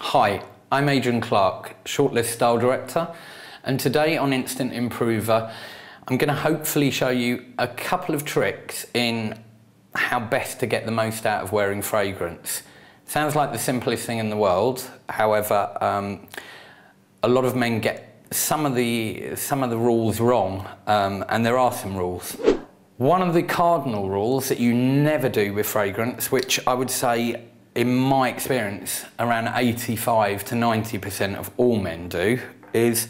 Hi, I'm Adrian Clark, ShortList Style Director, and today on Instant Improver, I'm going to hopefully show you a couple of tricks in how best to get the most out of wearing fragrance. Sounds like the simplest thing in the world, however, a lot of men get some of the rules wrong, and there are some rules. One of the cardinal rules that you never do with fragrance, which I would say in my experience around 85 to 90% of all men do, is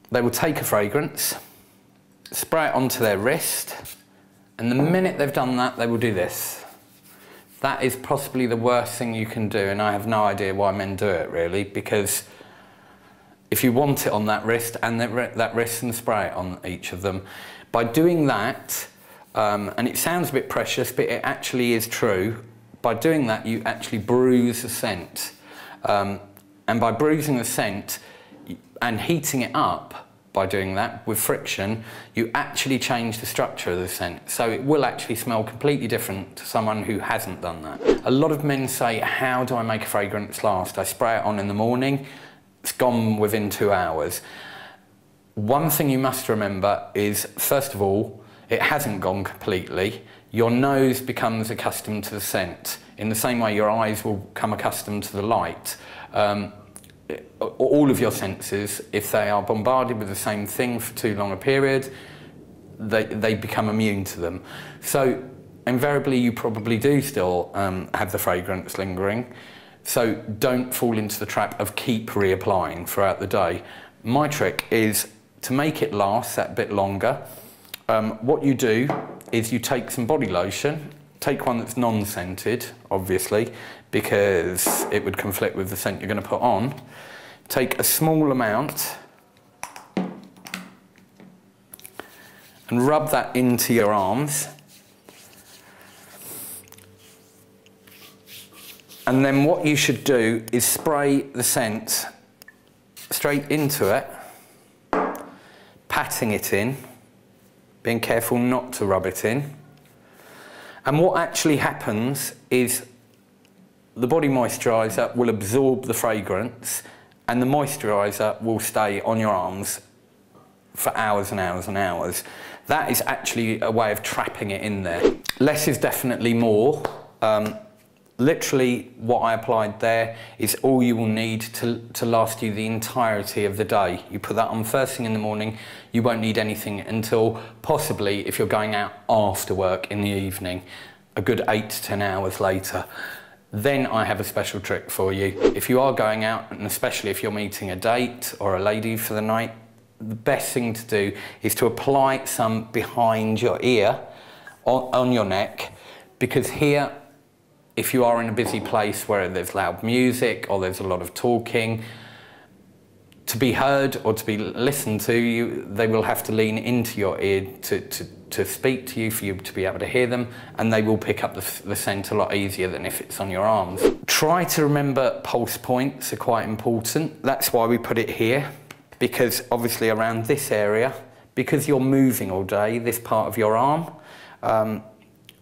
they will take a fragrance, spray it onto their wrist, and the minute they've done that, they will do this. That is possibly the worst thing you can do, and I have no idea why men do it really, because if you want it on that wrist and that wrist, and spray it on each of them. By doing that, and it sounds a bit precious, but it actually is true, by doing that you actually bruise the scent. And by bruising the scent and heating it up by doing that with friction, you actually change the structure of the scent. So it will actually smell completely different to someone who hasn't done that. A lot of men say, how do I make a fragrance last? I spray it on in the morning, it's gone within 2 hours. One thing you must remember is, first of all, it hasn't gone completely. Your nose becomes accustomed to the scent. In the same way your eyes will become accustomed to the light. All of your senses, if they are bombarded with the same thing for too long a period, they become immune to them. So invariably you probably do still have the fragrance lingering. So don't fall into the trap of keep reapplying throughout the day. My trick is to make it last that bit longer. What you do is you take some body lotion, take one that's non-scented, obviously, because it would conflict with the scent you're going to put on. Take a small amount and rub that into your arms. And then what you should do is spray the scent straight into it, patting it in, being careful not to rub it in. And what actually happens is the body moisturiser will absorb the fragrance and the moisturiser will stay on your arms for hours and hours and hours. That is actually a way of trapping it in there. Less is definitely more. Literally what I applied there is all you will need to last you the entirety of the day. You put that on first thing in the morning, you won't need anything until possibly if you're going out after work in the evening, a good 8 to 10 hours later. Then I have a special trick for you. If you are going out, and especially if you're meeting a date or a lady for the night, the best thing to do is to apply some behind your ear, on your neck, because here, if you are in a busy place where there's loud music or there's a lot of talking, to be heard or to be listened to, they will have to lean into your ear to speak to you, for you to be able to hear them, and they will pick up the scent a lot easier than if it's on your arms. Try to remember pulse points are quite important. That's why we put it here, because obviously around this area, because you're moving all day, this part of your arm,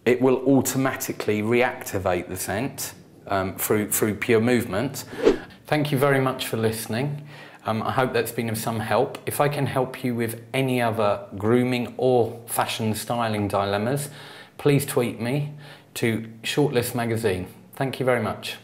it will automatically reactivate the scent through pure movement. Thank you very much for listening. I hope that's been of some help. If I can help you with any other grooming or fashion styling dilemmas, please tweet me to ShortList magazine. Thank you very much.